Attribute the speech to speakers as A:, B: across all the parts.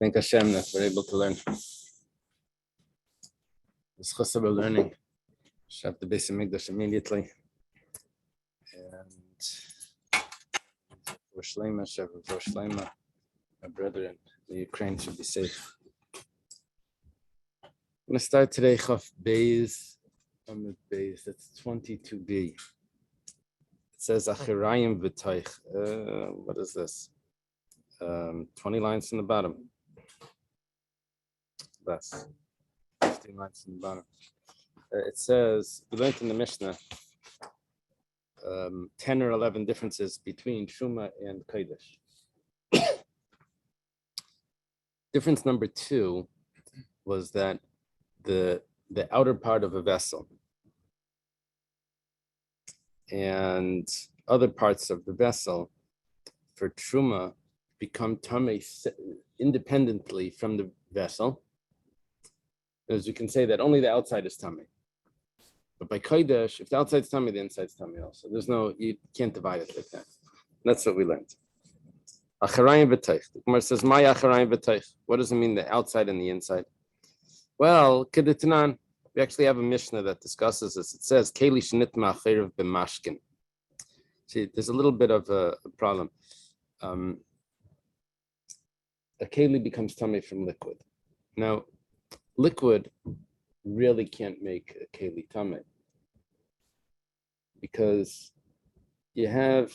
A: Thank Hashem that we're able to learn. It's chassav we're learning. Shab the Beis Hamikdash immediately. And Rosh Shlema, Shav Rosh Shlema, my brethren, the Ukraine should be safe. I'm going to start today, Chaf Beis, Amud Beis, that's 22b. It says, Achirayim v'taich. What is this? 20 lines from the bottom. Less. 15 lines from the bottom. It says, we learned in the Mishnah 10 or 11 differences between Truma and Kodesh. Difference number 2 was that the outer part of a vessel and other parts of the vessel for Truma become tamei independently from the vessel. As you can say that only the outside is tamei. But by Kodesh, if the outside is tamei, the inside is tamei also. You can't divide it like that. That's what we learned. Acharayim v'teich. The Gemara says, "My acharayim v'teich." What does it mean, the outside and the inside? Well, kedetanan, we actually have a Mishnah that discusses this. It says, "Keli shnitma acherav b'mashkin." See, there's a little bit of a problem. A keli becomes tamei from liquid. Now, liquid really can't make a keli tamei because you have,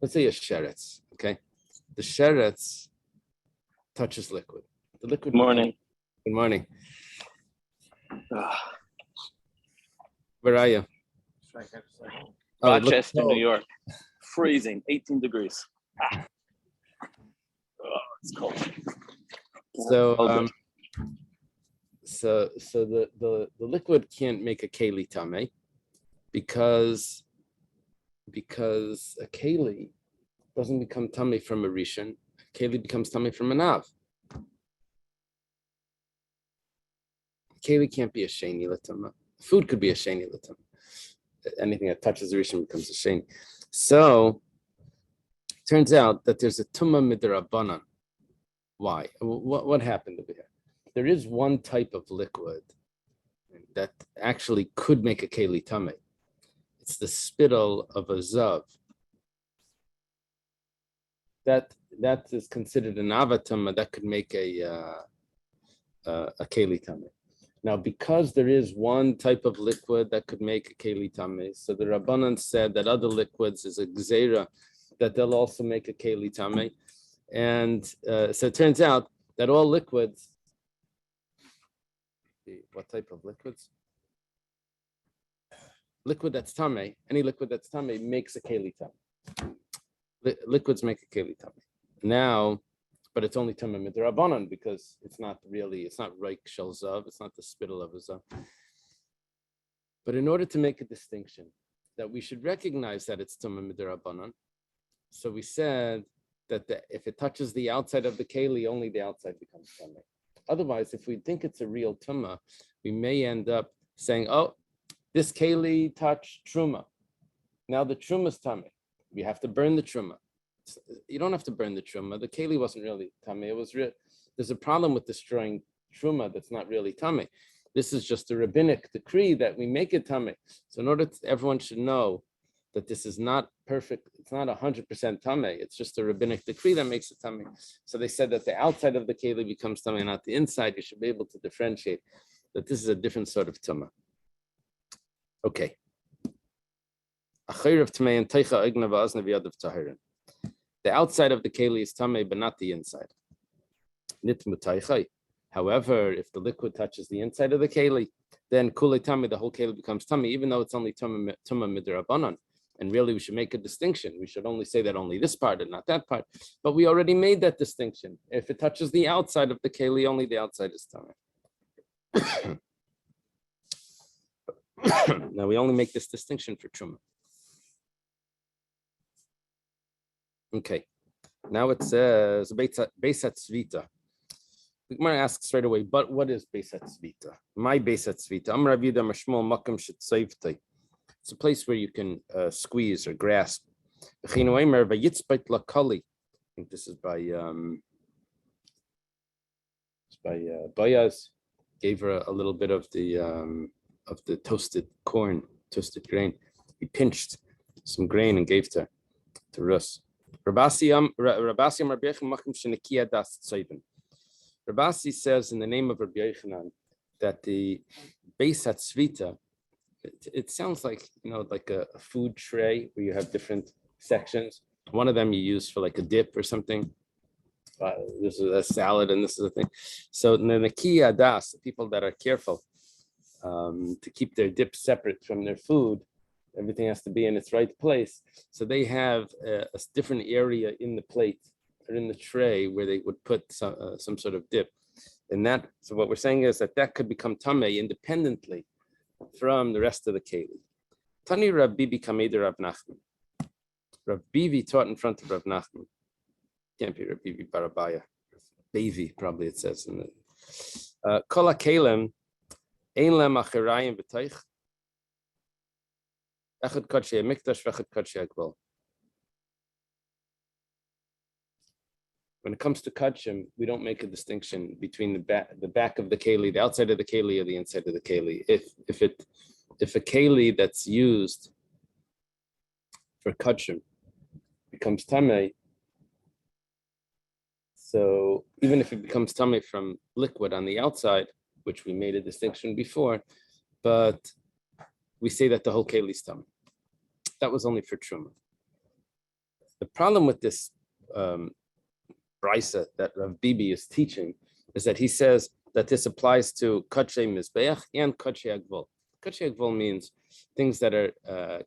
A: let's say, a sheretz. Okay, the sheretz touches liquid. The liquid.
B: Good morning.
A: Good morning. Where are you?
B: Rochester, New York. Freezing, 18 degrees. It's cold.
A: So, so the liquid can't make a keli tamei because a keli doesn't become tamei from a rishon. A keli becomes tamei from an av. Keli can't be a sheni l'tama. Food could be a sheni l'tama. Anything that touches the rishon becomes a sheni. So, it turns out that there's a tumma midrabanan. Why? What happened over here? There is one type of liquid that actually could make a keli tamei. It's the spittle of a zav. That is considered an avatama that could make a keli tamei. Now, because there is one type of liquid that could make a keli tamei, so the Rabbanan said that other liquids is a gzeira that they'll also make a keli tamei. And so it turns out that all liquids, what type of liquids? Liquid that's tamei, any liquid that's tamei makes a keli tamei. Liquids make a keli tamei. Now, but it's only tamei midrabanan because it's not reik shel zav, it's not the spittle of a zav. But in order to make a distinction, that we should recognize that it's tamei midrabanan, so we said that if it touches the outside of the keli, only the outside becomes tamei. Otherwise, if we think it's a real tumah, we may end up saying, "Oh, this keli touched truma. Now the truma's tamei. We have to burn the truma." You don't have to burn the truma. The keli wasn't really tamei. It was real. There's a problem with destroying truma that's not really tamei. This is just a rabbinic decree that we make it tamei. So in order everyone should know that this is not perfect, it's not 100% tamei. It's just a rabbinic decree that makes it tamei. So they said that the outside of the keli becomes tamei, not the inside. You should be able to differentiate that this is a different sort of tumah. Okay. The outside of the keli is tamei, but not the inside. However, if the liquid touches the inside of the keli, then kulei tamei, the whole keli becomes tamei, even though it's only tumah midrabanan. And really, we should make a distinction. We should only say that only this part and not that part. But we already made that distinction. If it touches the outside of the keli, only the outside is tamei. Now we only make this distinction for truma. Okay. Now it says Beisat Svita. The Gemara asks straight away, but what is Beisat Svita? My Beisat Svita. Amar Rav Yehuda Mashmol Makam Shetzayvtei. It's a place where you can squeeze or grasp. I think this is by by Boaz. Gave her a little bit of the toasted corn, toasted grain. He pinched some grain and gave to Rus. Rabasi says in the name of Rabbi Yochanan that the base at Svita, it sounds like, like a food tray where you have different sections. One of them you use for like a dip or something. This is a salad and this is a thing. So the Nakiya Das, the people that are careful to keep their dip separate from their food, everything has to be in its right place. So they have a different area in the plate or in the tray where they would put some sort of dip. And so what we're saying is that could become tamei independently from the rest of the keli. Tani Rav Bibi Kameder Rav Nachman. Rav Bibi taught in front of Rav Nachman. Can't be Rav Bibi Barabaya. Bavi, probably it says in the Kol HaKelem Ein Lem Acharayim B'Toich Echad Kodshei HaMikdash V'Echad Kodshei HaGvul. When it comes to kachim, we don't make a distinction between the back of the keli, the outside of the keli, or the inside of the keli. If a keli that's used for kachim becomes tamei, so even if it becomes tamei from liquid on the outside, which we made a distinction before, but we say that the whole keli is tamei. That was only for truma. The problem with this brisa that Rav Bibi is teaching is that he says that this applies to Kodshei Mizbeach and Kodshei Agvul. Kodshei Agvul means things that are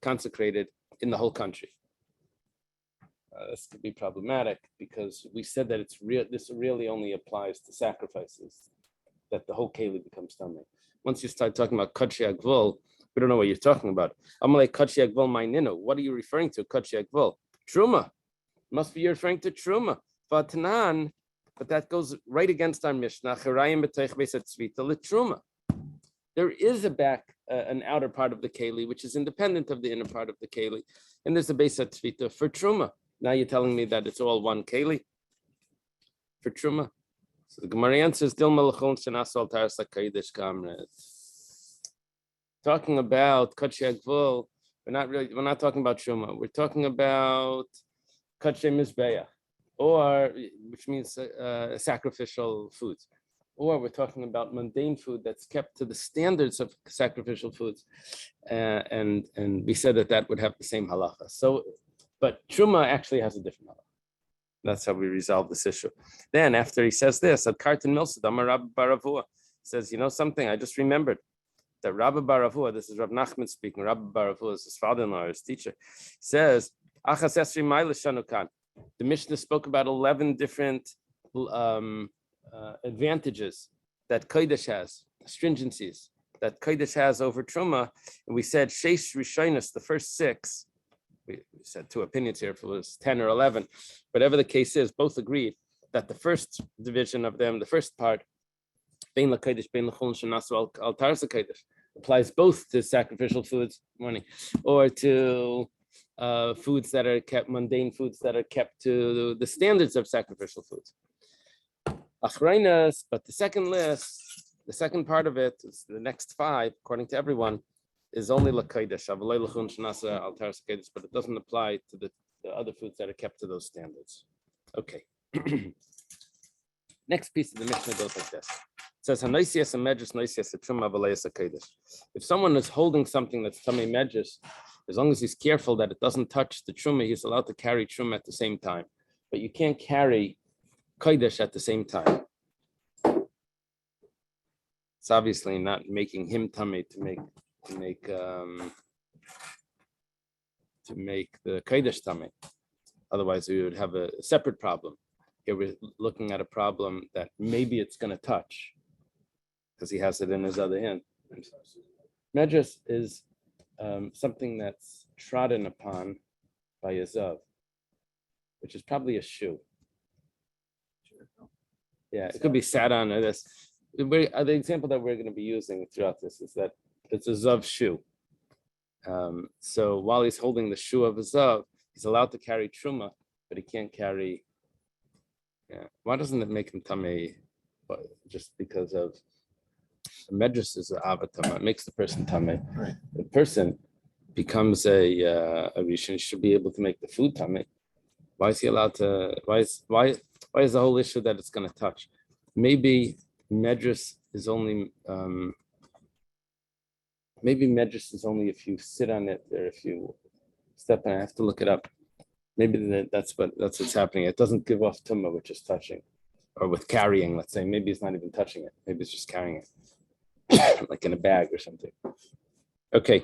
A: consecrated in the whole country. This could be problematic because we said that this really only applies to sacrifices, that the whole keli becomes tamei. Once you start talking about Kodshei Agvul, we don't know what you're talking about. Amalei Kodshei Agvul Ma'ininu. What are you referring to? Kodshei Agvul. Truma. Must be you're referring to Truma. But that goes right against our Mishnah. There is an outer part of the keli which is independent of the inner part of the keli, and there's a base at tzvita for truma. Now you're telling me that it's all one keli for truma. So the Gemara answers Dil Malachon Shenasol Taras HaKodesh Kamret. Talking about Kodshei Agvul, we're not talking about truma. We're talking about Kodshei Mizbeach, or which means sacrificial foods, or we're talking about mundane food that's kept to the standards of sacrificial foods, and we said that would have the same halacha. So, but truma actually has a different halacha. That's how we resolve this issue. Then after he says this, at Kartan Milsad, Amar Rabbi Baravua says, something I just remembered. That Rabbi Baravua, this is Rav Nachman speaking. Rabbi Baravua is his father-in-law, his teacher, says, Achas Esri Mailas Shanukan. The Mishnah spoke about 11 different advantages that Kodesh has, stringencies that Kodesh has over Truma. And we said Sheish Rishonos, the first 6. We said 2 opinions here if it was 10 or 11. Whatever the case is, both agreed that the first division of them, the first part, Bein LaKodesh, Bein L'chol Shenasu Al Taras HaKodesh, applies both to sacrificial foods, or to foods that are kept, mundane foods that are kept to the standards of sacrificial foods. Achraynas, but the second list, the second part of it, is the next 5, according to everyone, is only l'kodesh, but it doesn't apply to the other foods that are kept to those standards. Okay. Next piece of the Mishnah goes like this. It says, if someone is holding something that's tamei medjus, as long as he's careful that it doesn't touch the truma, he's allowed to carry truma at the same time. But you can't carry kodesh at the same time. It's obviously not making him tamei to make the kodesh tamei. Otherwise, we would have a separate problem. Here we're looking at a problem that maybe it's going to touch because he has it in his other hand. Medjus is something that's trodden upon by a zav, which is probably a shoe. Yeah, it could be sat on. The example that we're going to be using throughout this is that it's a zav shoe. So while he's holding the shoe of a zav, he's allowed to carry truma, but he can't carry. Yeah, why doesn't it make him tamei but just because of the medrash is an avatama, it makes the person tameh.
C: Right.
A: The person becomes a rishon, he should be able to make the food tameh. Why is he allowed to? Why is the whole issue that it's going to touch? Maybe medrash is only if you sit on it or if you step on it. I have to look it up. Maybe that's what's happening. It doesn't give off tumah, which is touching, or with carrying. Let's say maybe it's not even touching it. Maybe it's just carrying it, like in a bag or something. Okay.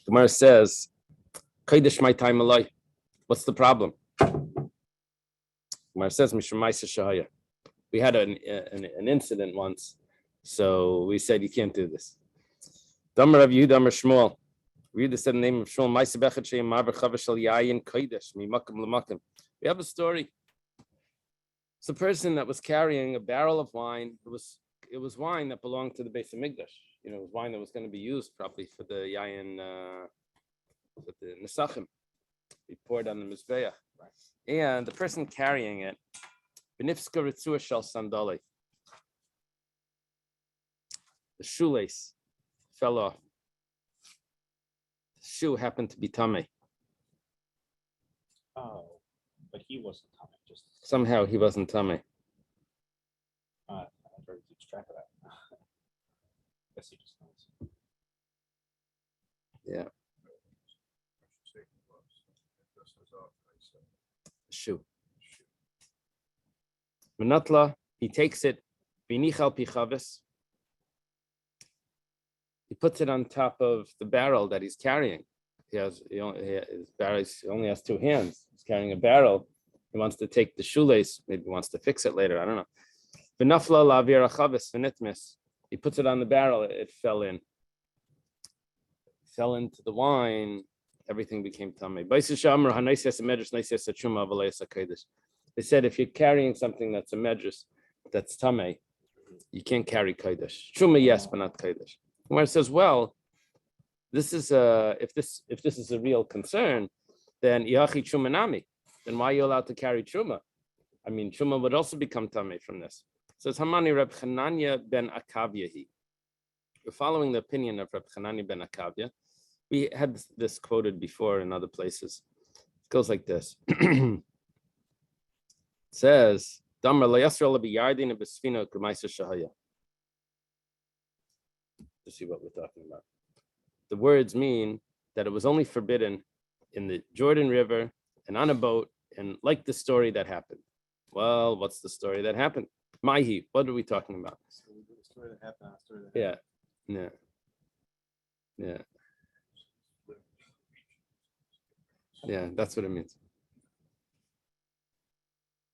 A: Gemara says, "Kodesh my time alay." What's the problem? Gemara says, "Mishra ma'aser shahaya." We had an incident once, so we said you can't do this. Damar Rav Yehuda Amar Shmuel. Read the name of Shmuel. Ma'aser bechet she'im marber chavash al yayin kodesh mimakim lemakim. We have a story. It's a person that was carrying a barrel of wine. It was wine that belonged to the Beis Hamikdash. It was wine that was going to be used probably for the yayin, for the nesachim. He poured on the mizbeach, and the person carrying it, benifska ritzua shel sandali. The shoelace fell off. The shoe happened to be tamei.
C: Oh, but he wasn't coming. Just
A: Somehow he wasn't tamei.
C: I try to keep track of that. Guess he just knows.
A: Yeah. Shoe. Menatla, he takes it, binichal pichavis. He puts it on top of the barrel that he's carrying. He only has two hands. He's carrying a barrel. He wants to take the shoelace. Maybe he wants to fix it later. I don't know. V'nafla la'avir achavis v'nitmis. He puts it on the barrel. It fell in. Fell into the wine. Everything became tamei. They said if you're carrying something that's a medrash, that's tamei, you can't carry kodesh. Truma, yes, but not kodesh. Where it says, well, this is if this is a real concern, then yachi trumanami. Then why are you allowed to carry truma? I mean, truma would also become tamei from this. It says Hamani Reb Chananya ben Akavyahi. We're following the opinion of Reb Chananya ben Akavya. We had this quoted before in other places. It goes like this. It says, Damar la yasra bi yardin b'sfina k'ma'aser shahaya. To see what we're talking about. The words mean that it was only forbidden in the Jordan River and on a boat, and like the story that happened. Well, what's the story that happened? Mahi, what are we talking about?
C: So we did a story that happened. A story that happened.
A: Yeah, that's what it means.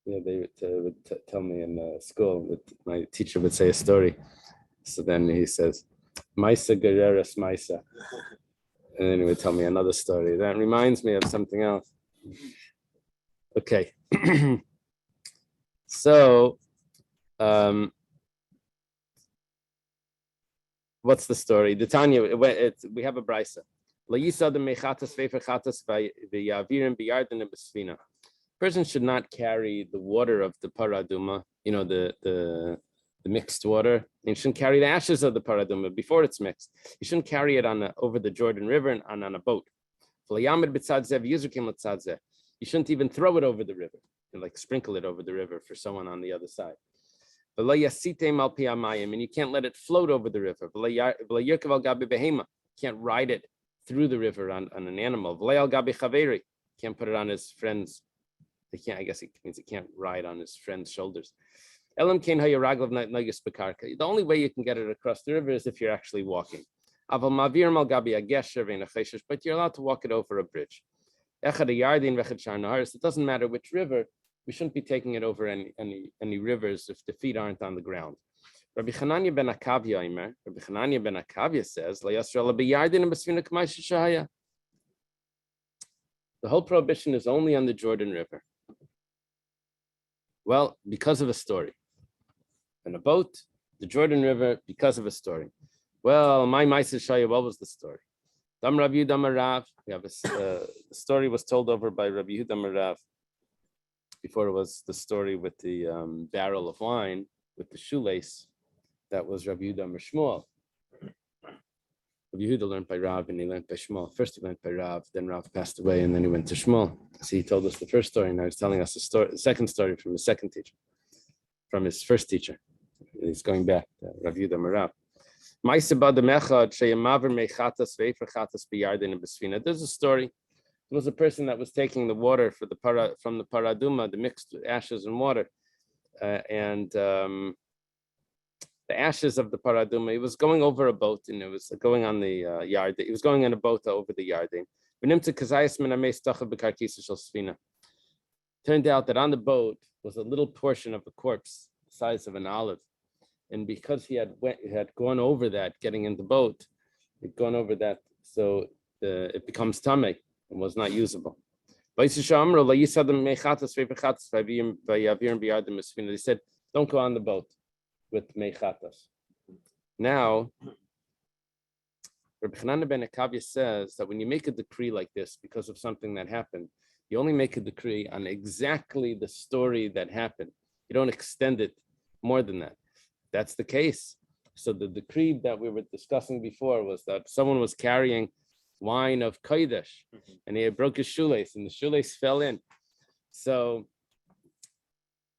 A: Yeah, they would tell me in school that my teacher would say a story. So then he says, Maisa Guerreras Maisa. And then he would tell me another story. That reminds me of something else. Okay. So, what's the story? The Tanya, we have a brisa. Person should not carry the water of the paraduma, the mixed water. You shouldn't carry the ashes of the paraduma before it's mixed. You shouldn't carry it over the Jordan River and on a boat. You shouldn't even throw it over the river, like sprinkle it over the river for someone on the other side. And you can't let it float over the river. You can't ride it through the river on an animal. Can't put it on his friend's. I guess it means he can't ride on his friend's shoulders. The only way you can get it across the river is if you're actually walking. But you're allowed to walk it over a bridge. It doesn't matter which river. We shouldn't be taking it over any rivers if the feet aren't on the ground. Rabbi Chananya ben Akavya says, the whole prohibition is only on the Jordan River. Well, because of a story. In a boat, the Jordan River, because of a story. Well, my Ma'aser Shaya, what was the story? Dam Rav Yehuda Rav. We have the story was told over by Rabbi Yehuda Rav. Before it was the story with the barrel of wine. with the shoelace, that was Rabbi Yehuda or Shmuel. Rabbi Yehuda learned by Rav and he learned by Shmuel. First he went by Rav, then Rav passed away, and then he went to Shmuel. So he told us the first story, and now he's telling us the second story from his second teacher, from his first teacher. He's going back to Rabbi Yehuda or Rav. There's a story. There was a person that was taking the water for from the paraduma, the mixed ashes and water, and the ashes of the paraduma. He was going over a boat, and it was going on the yard. He was going in a boat over the yard. Turned out that on the boat was a little portion of a corpse, the size of an olive. And because he had gone over that, getting in the boat, he'd gone over that, so it becomes tamei and was not usable. They said, don't go on the boat with mechatas. Now, Rabbi Chananah ben Akavya says that when you make a decree like this because of something that happened, you only make a decree on exactly the story that happened. You don't extend it more than that. That's the case. So the decree that we were discussing before was that someone was carrying wine of Kodesh, and he broke his shoelace, and the shoelace fell in. So,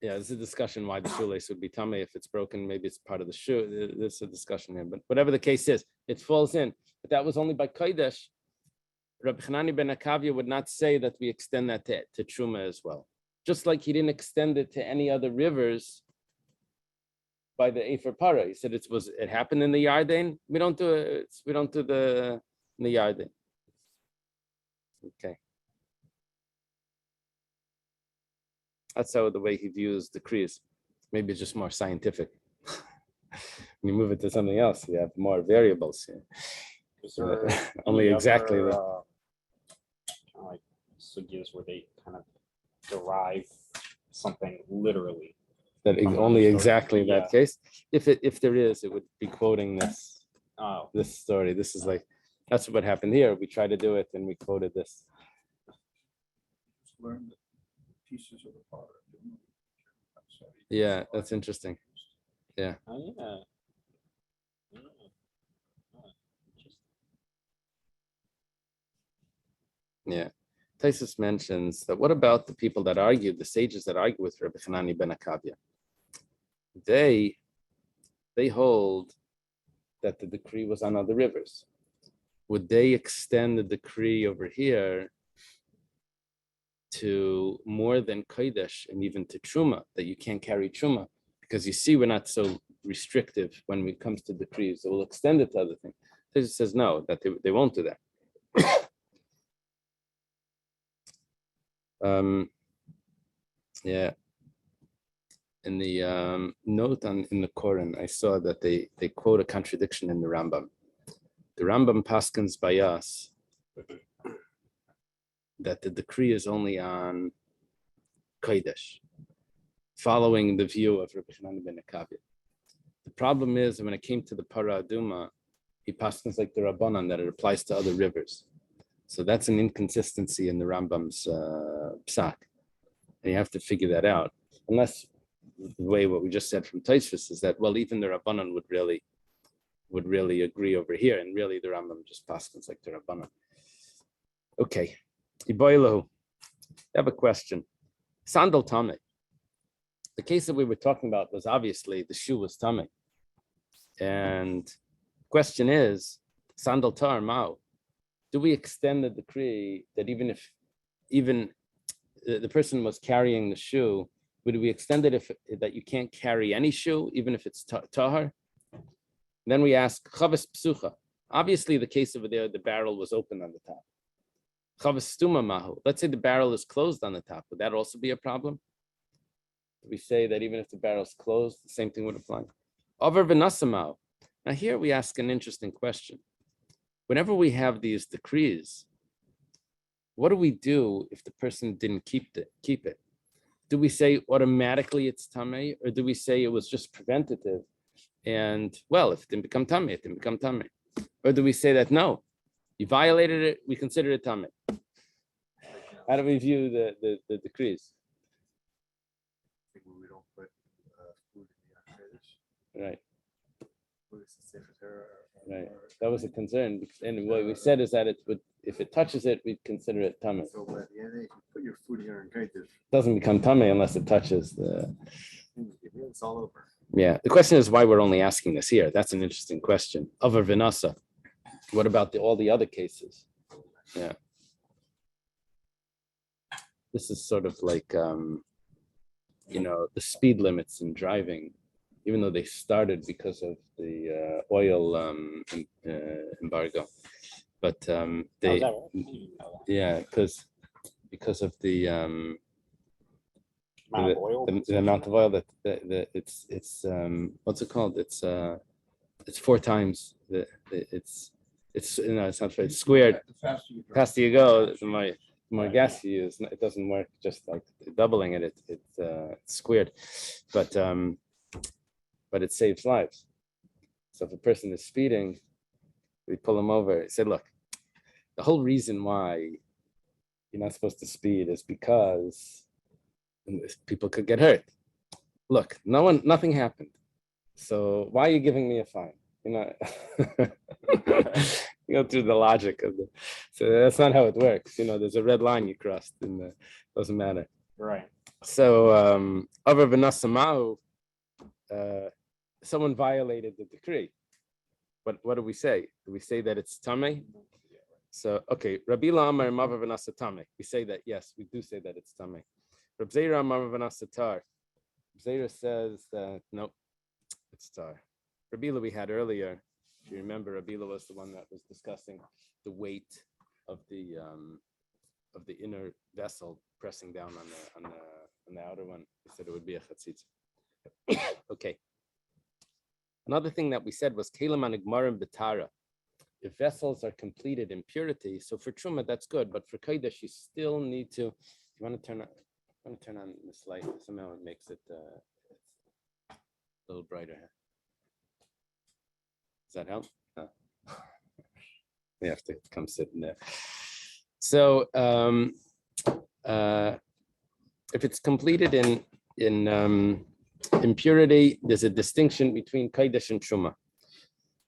A: yeah, there's a discussion why the shoelace would be tamei if it's broken. Maybe it's part of the shoe. There's a discussion here, but whatever the case is, it falls in. But that was only by Kodesh. Rabbi Chananah ben Akavya would not say that we extend that to Truma as well. Just like he didn't extend it to any other rivers by the Efer Para. He said it happened in the Yarden. We don't do it. We don't do the Yarden. Okay. That's how the way he views decrees. Maybe it's just more scientific. When you move it to something else, you have more variables here.
C: Is there
A: Only
C: any
A: exactly
C: other,
A: that.
C: like sugyas where they kind of derive something literally?
A: That
C: From
A: only
C: another story.
A: exactly
C: Yeah.
A: that case. If there is, it would be quoting this
C: Oh,
A: this story. This is like that's what happened here. We tried to do it and we quoted this.
D: Learn the pieces of the pot.
A: Yeah, that's interesting.
C: oh yeah.
A: Yeah. Taisus mentions that what about the people that argue, the sages that argue with Rabbi Chananah ben Akavya? They hold that the decree was on other rivers. Would they extend the decree over here to more than Kodesh and even to Truma, that you can't carry Truma? Because you see, we're not so restrictive when it comes to decrees. So we'll extend it to other things. Taisus says no, that they won't do that. Yeah. In the note in the Koran, I saw that they quote a contradiction in the Rambam. The Rambam paskins by us that the decree is only on Kodesh, following the view of Rabbi Chananah ben Akavya. The problem is when it came to the Para Aduma, he paskins like the Rabbanan that it applies to other rivers. So that's an inconsistency in the Rambam's psak. And you have to figure that out. Unless the way what we just said from Taisvis is that, well, even the Rabbanan would really agree over here. And really the Rambam just paskins like the Rabbanan. Okay. Iboilahu, I have a question. Sandal Tameh. The case that we were talking about was obviously the shoe was Tameh. And the question is, Sandal Tar Mao. Do we extend the decree that even if the person was carrying the shoe, would we extend it that you can't carry any shoe, even if it's tahar? Then we ask, Chavas Psucha. Obviously, the case over there, the barrel was open on the top. Chavas Stuma Mahu. Let's say the barrel is closed on the top. Would that also be a problem? We say that even if the barrel is closed, the same thing would apply. Over V'nasamau. Now here we ask an interesting question. Whenever we have these decrees, what do we do if the person didn't keep it? Do we say automatically it's tamei, or do we say it was just preventative? And well, if it didn't become tamei, it didn't become tamei. Or do we say that no, you violated it, we consider it tamei? How do we view the decrees?
D: We don't put food in the
A: Right. That was a concern. And what we said is that it would, if it touches it, we'd consider it tummy.
D: So at the end, you put your foot here and kind of,
A: Doesn't become tummy unless it touches the.
D: it's all over.
A: Yeah. The question is why we're only asking this here. That's an interesting question. Over Vinasa. What about all the other cases? Yeah. This is sort of like, the speed limits in driving, even though they started because of the oil embargo. But
C: Oh,
A: they,
C: is that right? I didn't even know that.
A: yeah, because of the
C: Amount of oil.
A: the amount of oil that it's what's it called? It's 4 times it's not right, it's squared.
D: The faster you
A: The
D: drive.
A: faster you go, the more gas you use. It doesn't work just like doubling it. It's squared, but it saves lives. So if a person is speeding, we pull them over. He said, look, the whole reason why you're not supposed to speed is because people could get hurt. Look, nothing happened. So why are you giving me a fine? You go through the logic of it. So that's not how it works. There's a red line you crossed and it doesn't matter.
C: Right.
A: So over V'nasamau, someone violated the decree. But what do we say? Do we say that it's tamei? So, okay, Rabbi Amar Mava V'nasa tamei. We say that, yes, we do say that it's tamei. Reb Zera Mava V'nasa tar. Zera says that, nope, it's tar. Rabila we had earlier, if you remember, Rabila was the one that was discussing the weight of the inner vessel pressing down on the outer one. He said it would be a chatzitz. Okay. Another thing that we said was kelim anigmarim betara. If vessels are completed in purity, so for truma that's good, but for kodesh you still need to. You want to turn on this light. Somehow it makes it a little brighter. Does that help? No. We have to come sit in there. So if it's completed in impurity, there's a distinction between kodesh and truma.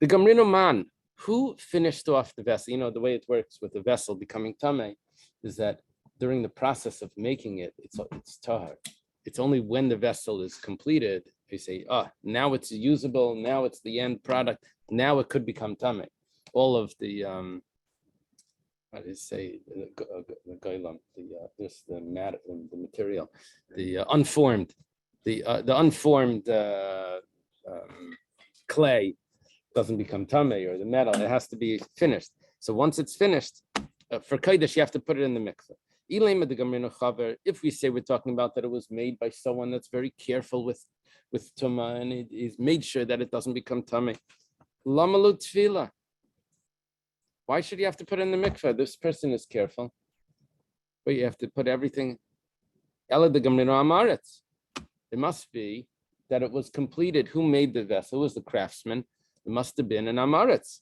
A: The Gamrino man who finished off the vessel, the way it works with the vessel becoming tamei is that during the process of making it, it's tahar. It's only when the vessel is completed, you say, now it's usable, now it's the end product, now it could become tamei. All of the how do you say the goylam, the matter, the material, the unformed clay doesn't become tamei, or the metal. It has to be finished. So once it's finished, for kodesh, you have to put it in the mikveh. If we say we're talking about that it was made by someone that's very careful with tumah and he's made sure that it doesn't become tamei. Lamalu tefillah. Why should you have to put it in the mikveh? This person is careful, but you have to put everything. Ela de gamrino amaretz. It must be that it was completed. Who made the vessel? Who was the craftsman? It must have been an amaretz.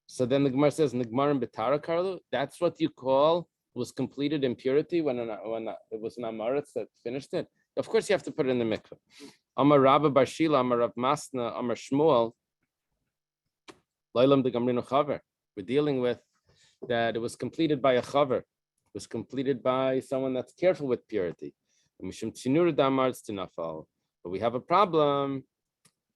A: So then the Gemara says, "Nigmar and betara karlu." That's what you call was completed in purity when it was an amaretz that finished it. Of course, you have to put it in the mikveh. Amar Rabba Bar Shila, Amar Rav Masna, Amar Shmuel. Leilam de gamrino chaver. We're dealing with that it was completed by a chaver. It was completed by someone that's careful with purity. But we have a problem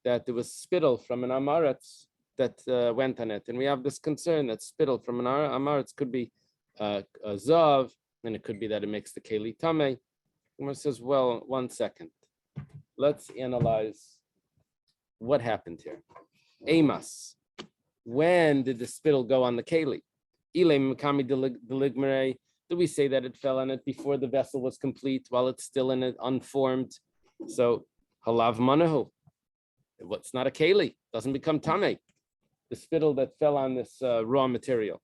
A: that there was spittle from an amaretz that went on it. And we have this concern that spittle from an amaretz could be a zav, and it could be that it makes the keli tamei. Gemara says, well, 1 second. Let's analyze what happened here. Amos. When did the spittle go on the keli? Do we say that it fell on it before the vessel was complete, while it's still in it unformed? So halav manahu. It's not a keli, doesn't become tamei. The spittle that fell on this raw material.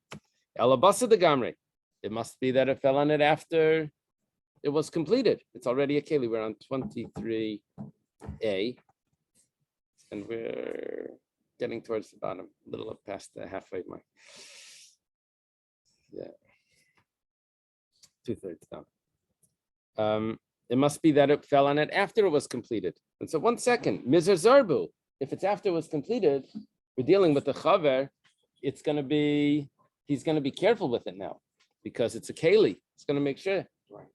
A: Elabasa de gamre. It must be that it fell on it after it was completed. It's already a keli. We're on 23a, and we're getting towards the bottom, a little up past the halfway mark. Yeah, 2/3 down. It must be that it fell on it after it was completed. And so 1 second, Mizr Zarbu, if it's after it was completed, we're dealing with the chaver, he's going to be careful with it now because it's a keli. It's going to make sure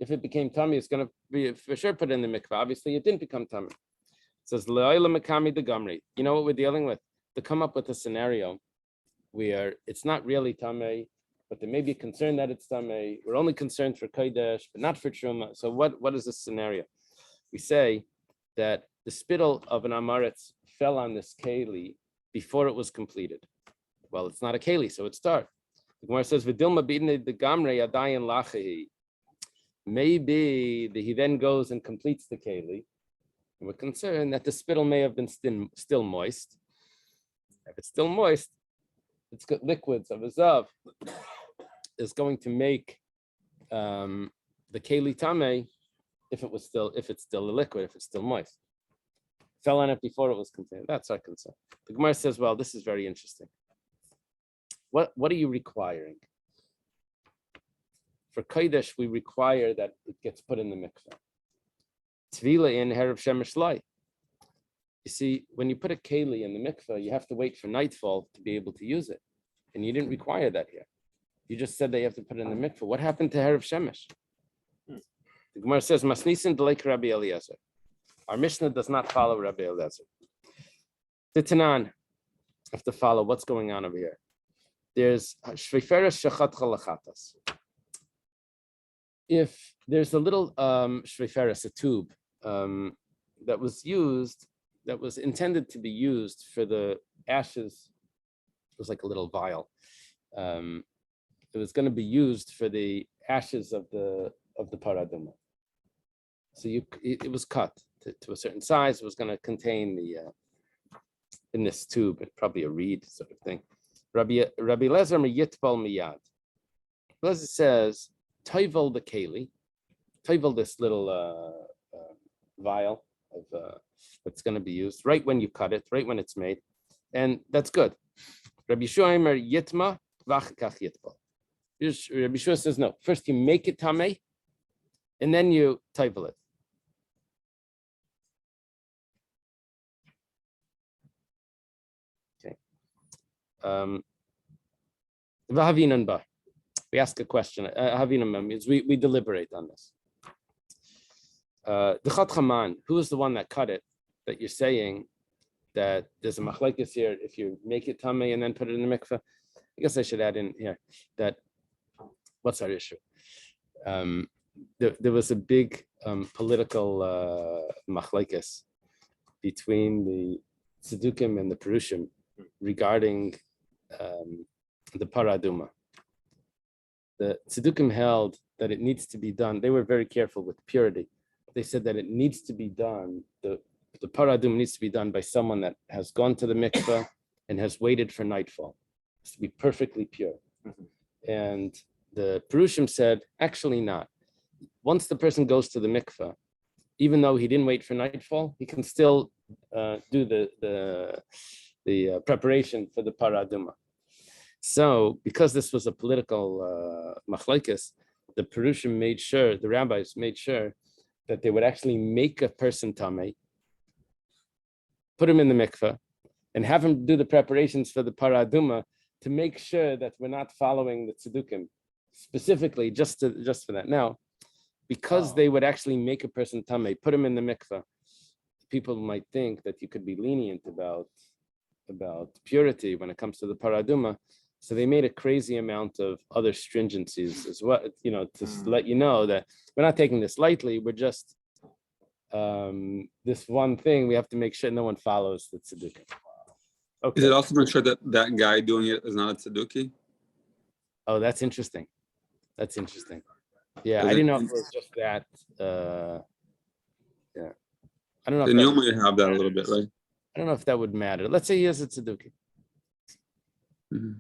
A: if it became tummy, it's going to be for sure put in the mikvah. Obviously, it didn't become tummy. It says le'olam makami de gamri. You know what we're dealing with? To come up with a scenario where it's not really tummy, but there may be a concern that it's tummy. We're only concerned for kodesh, but not for truma. So what is this scenario? We say that the spittle of an amaretz fell on this keli before it was completed. Well, it's not a keli, so it's dark. The Gemara says, "V'dilma b'idnei de gamrei adayin lachahi." Maybe he then goes and completes the keli. And we're concerned that the spittle may have been still moist. If it's still moist, it's got liquids of a zav is going to make the keli tamei if it's still a liquid, if it's still moist. Fell on it before it was completed. That's our concern. The Gemara says, well, this is very interesting. What are you requiring? For Kodesh, we require that it gets put in the mikveh. Tvila in Herav Shemesh Lai. You see, when you put a keli in the mikveh, you have to wait for nightfall to be able to use it. And you didn't require that here. You just said that you have to put it in the mikveh. What happened to Herav Shemesh? The Gemara says, Masnisin Delek Rabbi Eliezer. Our Mishnah does not follow Rabbi Eliezer. The Tanan have to follow what's going on over here. There's Shviferes Shachat Chalachatas. If there's a little Shviferes, a tube, that was intended to be used for the ashes, it was like a little vial. It was going to be used for the ashes of the paraduma. So it was cut to a certain size. It was going to contain in this tube, probably a reed sort of thing. Rabbi Lezer miyitbal miyad. Lezer says, toivel the keli, toivel this little vial of that's going to be used right when you cut it, right when it's made, and that's good. Rabbi Yeshua yitma v'achakach yitbal. Rabbi Yeshua says no. First you make it tamei, and then you toivel it. We ask a question. Means we deliberate on this. The Chat Chaman, who is the one that cut it? That you're saying that there's a machlekes here. If you make it tamei and then put it in the mikveh, I guess I should add in here that what's our issue? There was a big political machlekes between the Tzedukim and the Perushim regarding the paraduma. The Tzedukim held that it needs to be done. They were very careful with purity. They said that it needs to be done. The paraduma needs to be done by someone that has gone to the mikveh and has waited for nightfall. It has to be perfectly pure. Mm-hmm. And the Perushim said, actually not. Once the person goes to the mikveh, even though he didn't wait for nightfall, he can still do the preparation for the paraduma. So, because this was a political machlekes, the Perushim made sure, the rabbis made sure that they would actually make a person tamei, put him in the mikveh, and have him do the preparations for the paraduma to make sure that we're not following the tzedukim specifically just for that. Now, because they would actually make a person tamei, put him in the mikveh, people might think that you could be lenient about purity when it comes to the paraduma. So they made a crazy amount of other stringencies as well, to let you know that we're not taking this lightly. We're just this one thing. We have to make sure no one follows the tzedukim. Okay.
E: Is it also make sure that that guy doing it is not a tzeduki?
A: Oh, that's interesting. Yeah, I didn't know if it was just that. Yeah, I don't know.
E: And you might have that a little bit, right?
A: I don't know if that would matter. Let's say he is a tzeduki.
E: Mm-hmm.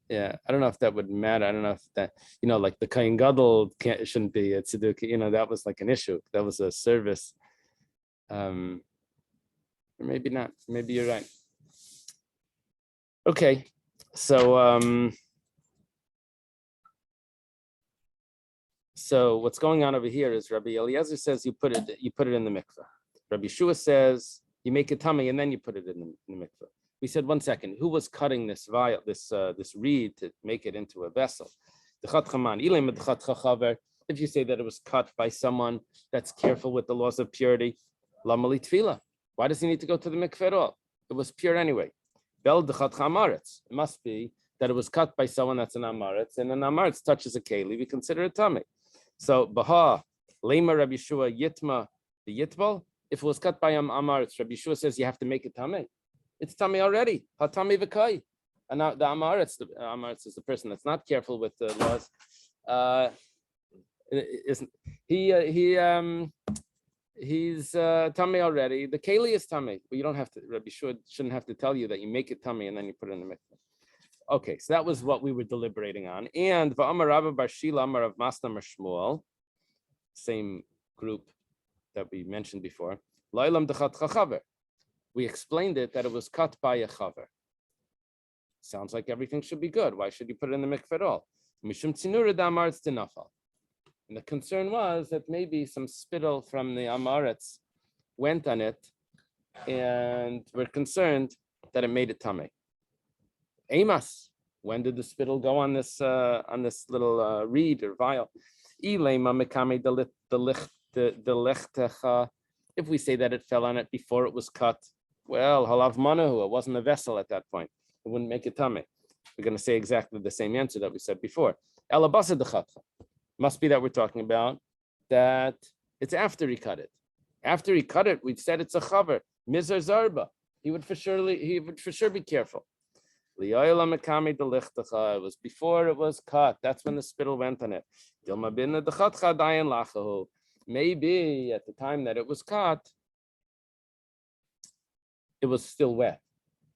A: Yeah, I don't know if that would matter. I don't know if that, like the Kohen Gadol shouldn't be a tzeduki. That was like an issue. That was a service. Or maybe not. Maybe you're right. Okay, so so what's going on over here is Rabbi Eliezer says you put it in the mikveh. Rabbi Yeshua says you make it tamei and then you put it in the mikveh. We said 1 second. Who was cutting this vial, this reed to make it into a vessel? If you say that it was cut by someone that's careful with the laws of purity, why does he need to go to the mikveh at all? It was pure anyway. It must be that it was cut by someone that's an amaretz, and an amaretz touches a keli, we consider it tummy. So Baha, Lema Rabbi Yeshua Yitma the Yitbal, if it was cut by amaretz, Rabbi Yeshua says you have to make it tummy. It's tummy already. Hatami v'kai. And now the amaretz is the person that's not careful with the laws. He's tummy already. The keli is tummy, but you don't have to. Rabbi Yeshua shouldn't have to tell you that you make it tummy and then you put it in the mikveh. Okay, so that was what we were deliberating on. And va'amar Rabba bar Shila amar of Masna mar Shmuel, same group that we mentioned before. Lailam dechat chachaver. We explained it that it was cut by a chaver. Sounds like everything should be good. Why should you put it in the mikveh at all? Mishum tzinura da'amaretz tinafal. And the concern was that maybe some spittle from the amaretz went on it, and we're concerned that it made it tummy. Amos, when did the spittle go on this little reed or vial? If we say that it fell on it before it was cut, well, halav manahu, it wasn't a vessel at that point. It wouldn't make it tummy. We're going to say exactly the same answer that we said before. Elabasa dechatcha. Must be that we're talking about that it's after he cut it. After he cut it, we said it's a chaver. Mizar zarba. He would for sure be careful. It was before it was cut. That's when the spittle went on it. Maybe at the time that it was cut, it was still wet,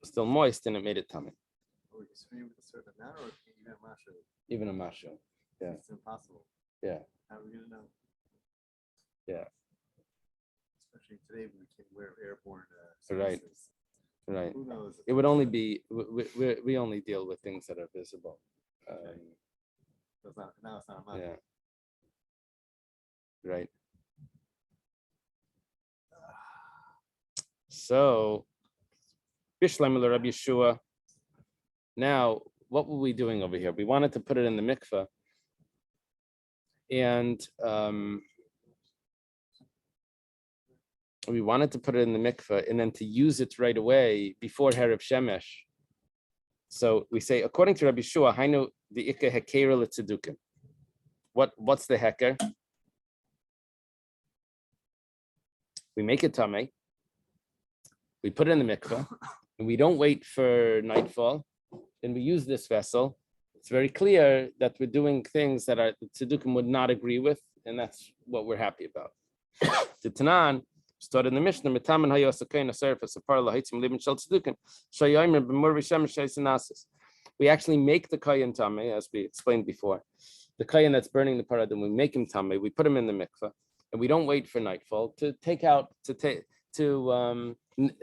A: still moist, and it made it tummy.
D: Or you swim with a certain amount, or even a masha.
A: Even a masha. Yeah.
D: It's impossible.
A: Yeah.
D: How are we gonna know?
A: Yeah.
D: Especially today, we can wear airborne.
A: Right.
D: services.
A: Right.
D: Who knows?
A: It would only be we only deal with things that are visible.
D: So it's not, now it's not a masha.
A: Yeah. Right. So, Bishlam Rabbi Yeshua. Now, what were we doing over here? We wanted to put it in the mikveh, and we wanted to put it in the mikveh, and then to use it right away before Herav Shemesh. So we say, according to Rabbi Yeshua, Hainu the Ika Hekera L'Tzedukim. What's the heker? We make it tamei. We put it in the mikveh, and we don't wait for nightfall. And we use this vessel. It's very clear that we're doing things that the Tzedukim would not agree with, and that's what we're happy about. The Tanan started in the Mishnah. We actually make the kayan tamei, as we explained before. The kayan that's burning the paradim, we make him tamei. We put him in the mikveh, and we don't wait for nightfall to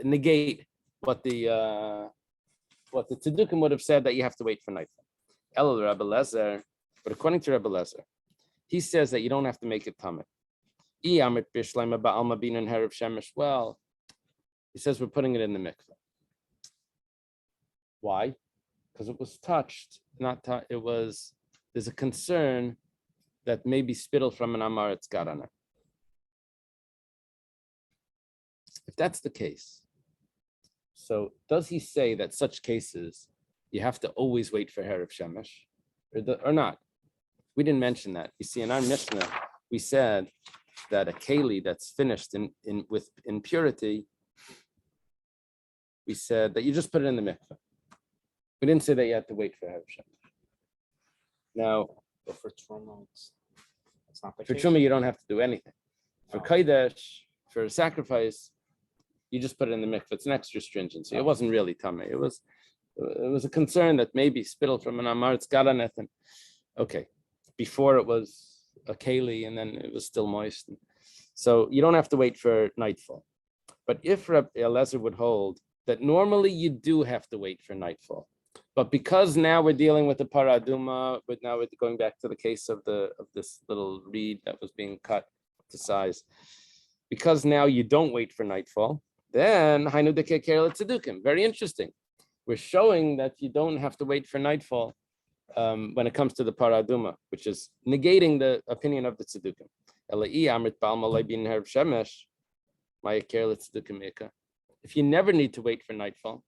A: negate what the Tzedukim would have said that you have to wait for nightfall. Elul Rabbi Lezer, but according to Rabbi Lezer, he says that you don't have to make it tamei. Well, he says we're putting it in the mikveh. Why? Because it was touched, there's a concern that maybe spittle from an amaretz got on it. If that's the case, so does he say that such cases you have to always wait for Herav Shemesh or not? We didn't mention that. You see, in our Mishnah, we said that a keli that's finished with impurity, we said that you just put it in the mikveh. We didn't say that you had to wait for Herav Shemesh. Now,
C: But for truma, it's not the
A: for
C: case.
A: truma, you don't have to do anything. For
C: Oh.
A: kodesh, for a sacrifice, you just put it in the mikveh. It's an extra stringency. It wasn't really tamei. It was a concern that maybe spittle from an amaretz got on it. And okay, before it was a keli, and then it was still moist. So you don't have to wait for nightfall. But if Rabbi Eliezer would hold that normally you do have to wait for nightfall, but because now we're dealing with the paraduma, but now we're going back to the case of this little reed that was being cut to size, because now you don't wait for nightfall, then Hainu de Kekera Tzedukim. Very interesting. we're showing that you don't have to wait for nightfall when it comes to the paraduma, which is negating the opinion of the tzedukah. If you never need to wait for nightfall,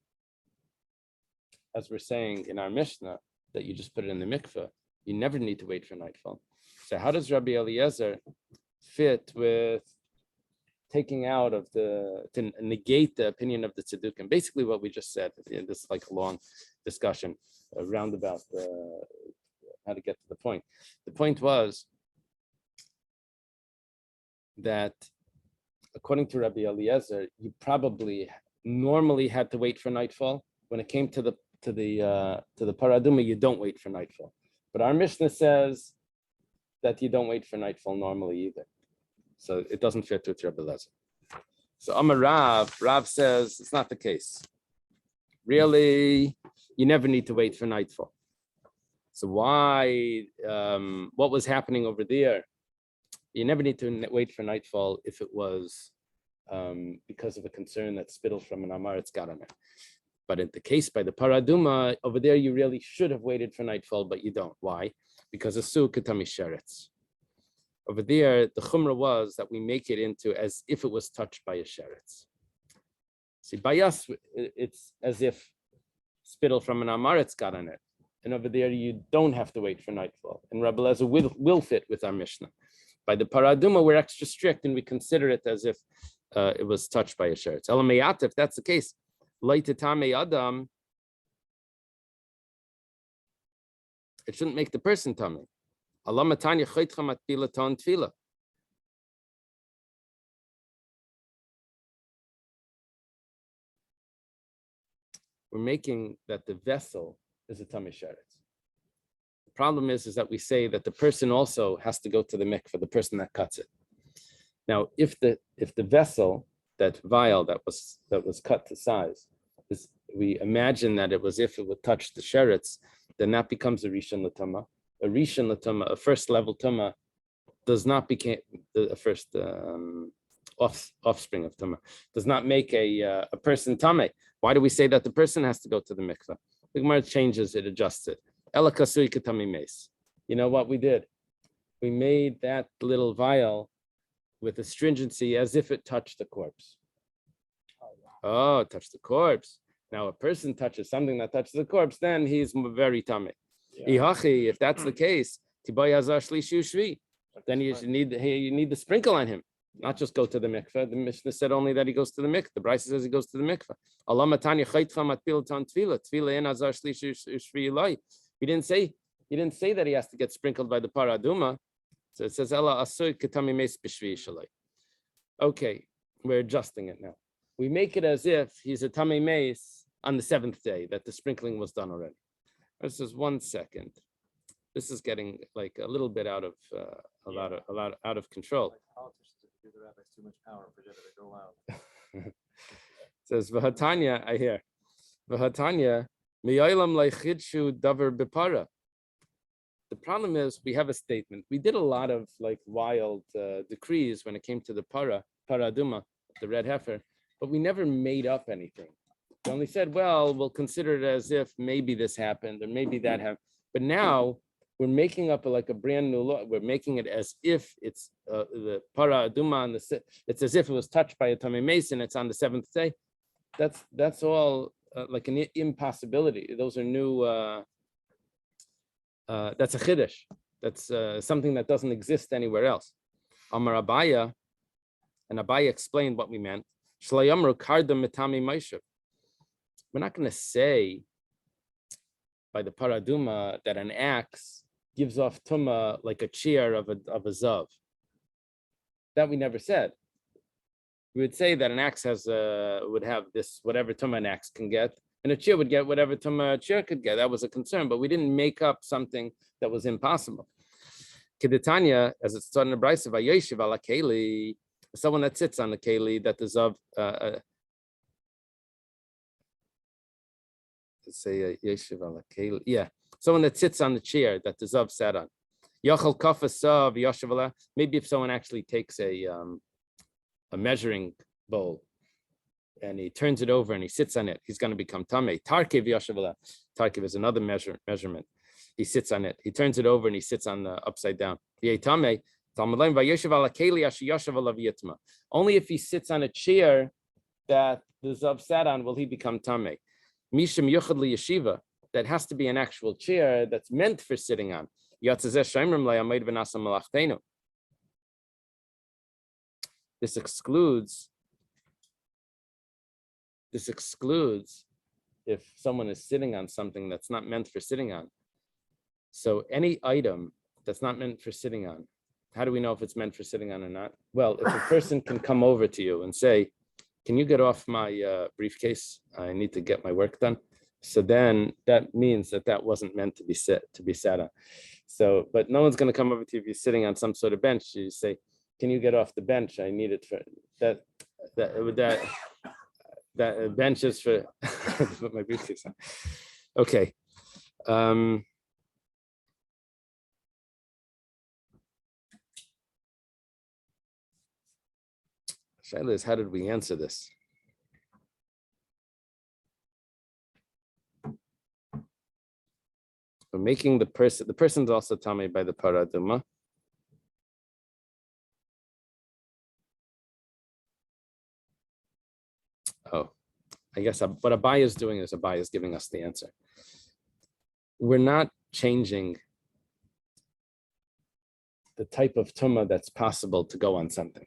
A: as we're saying in our Mishnah, that you just put it in the mikveh, you never need to wait for nightfall. So how does Rabbi Eliezer fit with taking out of to negate the opinion of the tzedukah? Basically what we just said, this is like a long discussion around about how to get to the point. The point was that according to Rabbi Eliezer, you probably normally had to wait for nightfall. When it came to the paraduma, you don't wait for nightfall. But our Mishnah says that you don't wait for nightfall normally either. So it doesn't fit with Rabbi Eliezer. So Amar Rav says it's not the case. Really, you never need to wait for nightfall. So why, what was happening over there? You never need to wait for nightfall if it was because of a concern that spittle from an amaretz got on it. But in the case by the paraduma, over there you really should have waited for nightfall, but you don't. Why? Because asu ketami sheretz. Over there, the chumrah was that we make it into as if it was touched by a sheretz. See, by us, it's as if spittle from an amaretz got on it. And over there, you don't have to wait for nightfall. And Rabbi Eliezer will fit with our Mishnah. By the paraduma, we're extra strict and we consider it as if it was touched by a sheretz. Elameyat, if that's the case, leitetame adam, it shouldn't make the person tummy. Allah matanya chaytcha matpila ton tefila. We're making that the vessel is a tummy sheretz. The problem is that we say that the person also has to go to the mikveh, the person that cuts it. Now, if the vessel, that vial that was cut to size, is, we imagine that it was if it would touch the sheretz, then that becomes a rishon l'tama. A rishon l'tama, a first level tama, does not become the first offspring of tama, does not make a person tame. Why do we say that the person has to go to the mikveh? The Gemara changes it, adjusts it. Ela kasui ketami meis. You know what we did? We made that little vial with a stringency as if it touched the corpse. Oh, it touched the corpse. Now a person touches something that touches the corpse, then he's very tame. Ihachi, if that's the case, then you need the sprinkle on him, not just go to the mikveh. The Mishnah said only that he goes to the mikveh. The Brisa says he goes to the mikveh. He didn't say that he has to get sprinkled by the paraduma. So it says Ella asur ketami meis b'shvi shalai. Okay, we're adjusting it now. We make it as if he's a tami meis on the seventh day that the sprinkling was done already. This is 1 second. This is getting like a little bit out of a lot out of control.
D: Like politicians, if you give the rabbis too much power, forget it, they go out.
A: It says V'hatanya, I hear V'hatanya mi'olam leichidshu davar b'para. The problem is we have a statement. We did a lot of like wild decrees when it came to the paraduma, the red heifer, but we never made up anything. We only said, well, we'll consider it as if maybe this happened or maybe that happened. But now we're making up like a brand new law. We're making it as if it's the paraduma, it's as if it was touched by a tamei mason. It's on the seventh day. That's all like an impossibility. Those are new. That's a chiddush. That's something that doesn't exist anywhere else. Amar Abaya, and Abaya explained what we meant. Shlayamru karda mitami maishav. We're not going to say by the paraduma that an axe gives off tuma like a cheer of a zav. That we never said. We would say that an axe would have this whatever tuma an axe can get, and a cheer would get whatever tuma a cheer could get. That was a concern, but we didn't make up something that was impossible. Kedetanya, as it's taught in the Brisa, vayoshiv ala keli, someone that sits on the keli that the zav. Say yeshiv ala keli, yeah, someone that sits on the chair that the zav sat on. Yachal kafa sav yashiv ala. Maybe if someone actually takes a measuring bowl and he turns it over and he sits on it, he's going to become tamei. Tarkev yashavala. Tarkev is another measurement. He sits on it. He turns it over and he sits on the upside down. Only if he sits on a chair that the zav sat on will he become tamei. Mishum yuchad li yeshiva. That has to be an actual chair that's meant for sitting on. This excludes if someone is sitting on something that's not meant for sitting on. So any item that's not meant for sitting on, how do we know if it's meant for sitting on or not? Well, if a person can come over to you and say, can you get off my briefcase? I need to get my work done. So then that means that wasn't meant to be sat on. So, but no one's going to come over to you if you're sitting on some sort of bench. You say, can you get off the bench? I need it for that bench is for put my briefcase on. Okay. Shaila is, how did we answer this? We're making the person's also tamei by the paraduma. Oh, I guess what Abai is doing is Abai is giving us the answer. We're not changing the type of tumah that's possible to go on something.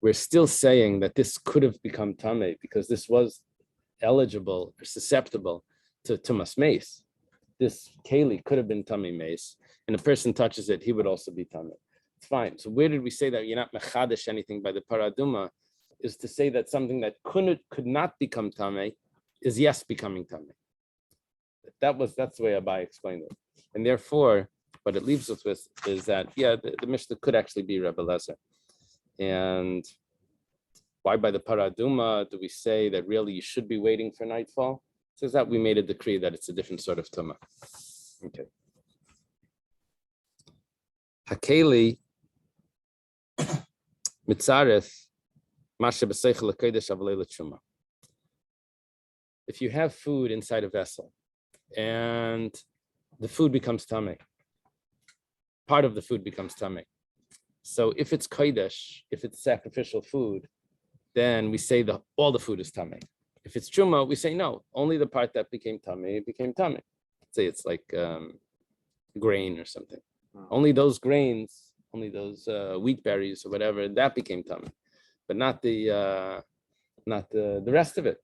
A: We're still saying that this could have become tamei because this was eligible or susceptible to tumas meis. This keli could have been tamei meis, and a person touches it, he would also be tamei. It's fine. So where did we say that you're not mechadish anything by the paraduma? Is to say that something that could not become tamei is yes becoming tamei. That's the way Abai explained it, and therefore, what it leaves us with is that the Mishnah could actually be Rebbe Lezer. And why by the paraduma do we say that really you should be waiting for nightfall? It says that we made a decree that it's a different sort of tumah. Okay. Hakeli mitzareth masha b'seichel l'kodesh avalei l'tshuma. If you have food inside a vessel and the food becomes tamei, part of the food becomes tamei. So if it's kodesh, if it's sacrificial food, then we say all the food is tamei. If it's truma, we say no, only the part that became tamei became tamei. Say it's like grain or something. Only those grains, only those wheat berries or whatever, that became tamei, but not the rest of it.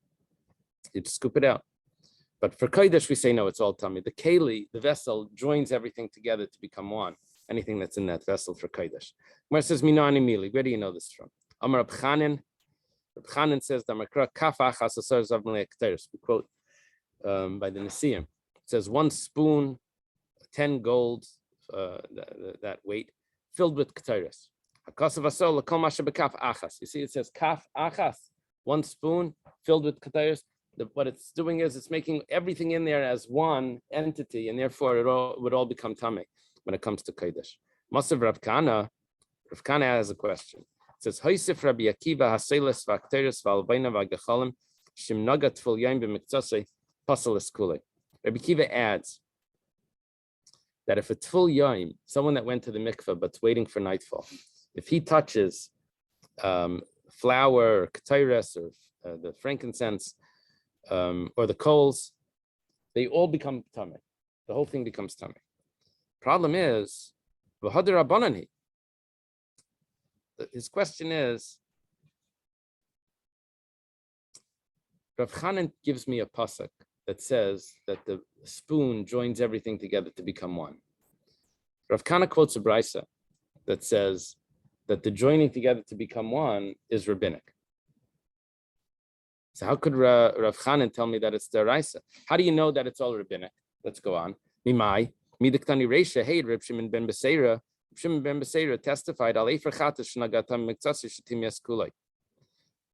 A: You scoop it out. But for kodesh, we say no, it's all tamei. The keli, the vessel, joins everything together to become one. Anything that's in that vessel for kodesh. Where it says minani mili, where do you know this from? Amar Reb Chanan. Reb Chanan says the makra kaf achas asar zav melei ketores. We quote by the Nesiim. It says 1 spoon, 10 gold, that weight, filled with ketores. Hakasav asar lekol masha bekaf achas. You see, it says kaf achas, 1 spoon filled with ketores. What it's doing is it's making everything in there as one entity, and therefore it would all become tamei when it comes to kodesh. Masav Rav Kana has a question. It says, Hoysif Rabbi Akiva haseles v'akteres v'albayna v'agachalim shimnagat ful yaim b'miktzasei pasalis kulei. Rabbi Akiva adds that if it's full yaim, someone that went to the mikveh but's waiting for nightfall, if he touches flour or ketores or the frankincense or the coals, they all become tamei. The whole thing becomes tamei. Problem is, his question is, Rav Chanan gives me a pasuk that says that the spoon joins everything together to become one. Rav Kana quotes a brisa that says that the joining together to become one is rabbinic. So how could Rav Chanan tell me that it's deraisa? How do you know that it's all rabbinic? Let's go on. Mimai. Midaktani Reisha, hey, Reb Shimon ben Beseira. Reb Shimon ben Beseira testified,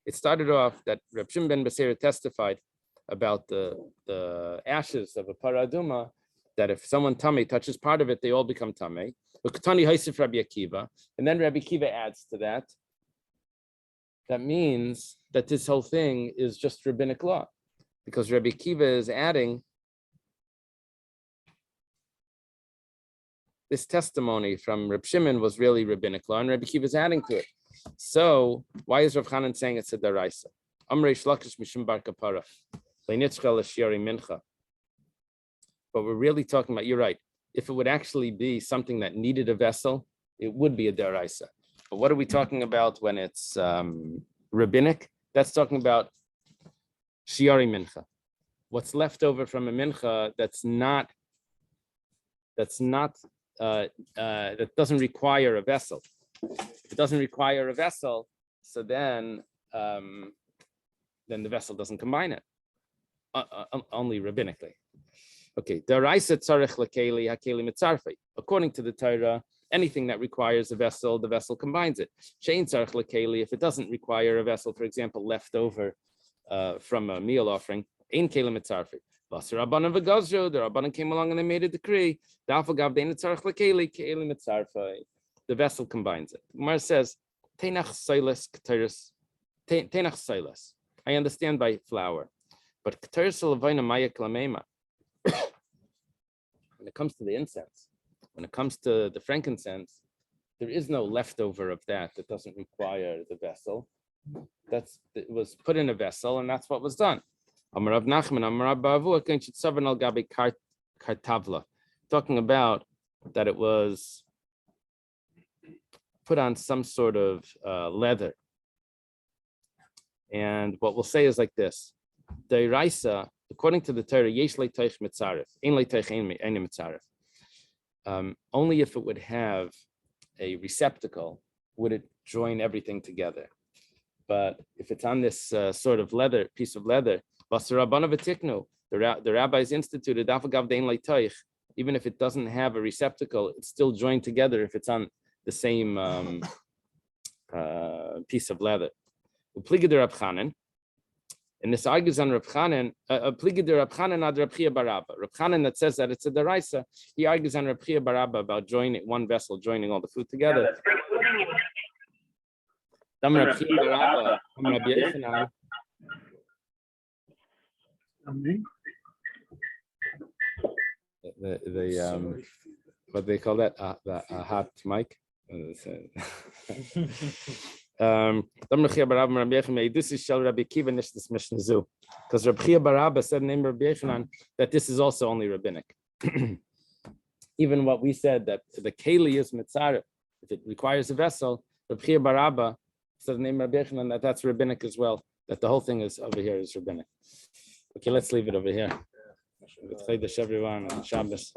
A: it started off that Reb Shimon ben Beseira testified about the ashes of a paraduma, that if someone tamei touches part of it, they all become tamei. And then Rabbi Akiva adds to that, that means that this whole thing is just rabbinic law, because Rabbi Akiva is adding this testimony from Reb Shimon was really rabbinic law, and Rabbi Akiva is adding to it. So why is Rav Chanan saying it's a daraisa? Amrei Shlakish Mishum Bar Kapara, Leinitzchel L'Shiari Mincha. But we're really talking about, you're right, if it would actually be something that needed a vessel, it would be a daraisa. But what are we talking about when it's rabbinic? That's talking about shiari mincha. What's left over from a mincha that doesn't require a vessel. If it doesn't require a vessel, so then the vessel doesn't combine it. Only rabbinically. Okay, daraisa tzarich lekeli hakeli mitzarfei. According to the Torah, anything that requires a vessel, the vessel combines it. Shein tzarich lekeli, if it doesn't require a vessel, for example, left over from a meal offering, ein keli mitzarfei. Vasir Rabbanan v'gazru, the Rabbanan came along and they made a decree. Dafagav dein tzarich lekeli keli mitzarfei. The vessel combines it. Gemara says, Teinach silas k'teres, Teinach silas. I understand by flour, but k'teres levayna maya klamema. When it comes to the incense, when it comes to the frankincense, there is no leftover of that doesn't require the vessel. It was put in a vessel, and that's what was done. Amar Rav Nachman, Amar Rav Bavu, Savan al Gabi Kartavla, talking about that it was put on some sort of leather. And what we'll say is like this: Deiraisa, according to the Torah, yesh leiteich mitzaref, ein leiteich ein mitzaref. Only if it would have a receptacle would it join everything together. But if it's on this sort of leather, piece of leather, the rabbis instituted, even if it doesn't have a receptacle, it's still joined together if it's on the same piece of leather. And this argues on Reb Chanan, Reb Chanan that says that it's a daraisa. He argues on Reb Chia Barabba about joining one vessel, joining all the food together. What they call that, the hot mic. This is Shel Rabbi Akiva Nishtas Mishnazu, because Rabbi Chia Barabba said in name Rabbi Yechanan that this is also only rabbinic. Even what we said that the keli is mitzaref, if it requires a vessel, Rabbi Chia Barabba said in name Rabbi Yechanan that that's rabbinic as well. That the whole thing is over here is rabbinic. Okay, let's leave it over here. With Chaydash everyone on Shabbos.